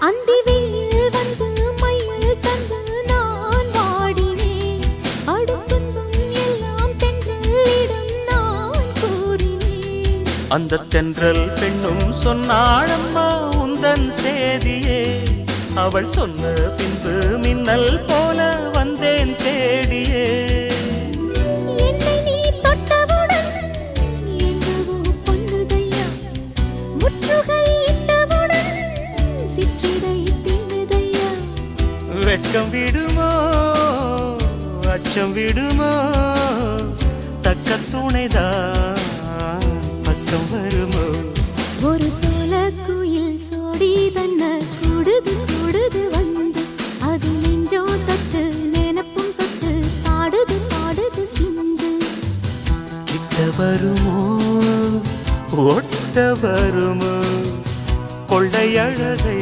அந்தி வெயில் வந்து மயில் தந்து நான் வாடினேன். அடுத்துன்பம் எல்லாம் தென்றலிடம் நான் கூறினேன். அந்த தென்றல் பெண்ணும் சொன்னாளம்மா உந்தன் சேதியே. அவள் சொன்ன பின்பு மின்னல் போல வந்தேன் தேடியே. என்னை நீ தொட்டவுடன் எங்கவோ பொன்னுதையா. முற்றுகை இட்டவுடன் சிற்றிடை தின்னுதையா. வெட்கம் விடுமோ அச்சம் விடுமோ தக்க துணைதான் பக்கம் வருமோ. ஒரு சோல குயில் சோடி தன்ன கூடுது கூடுது வந்து. அது நெஞ்சோ தொட்டு நினப்பும் தொட்டு பாடுது பாடுது சிந்து. கிட்ட வருமோ ஒட்ட வருமோ கொள்ளை அழகை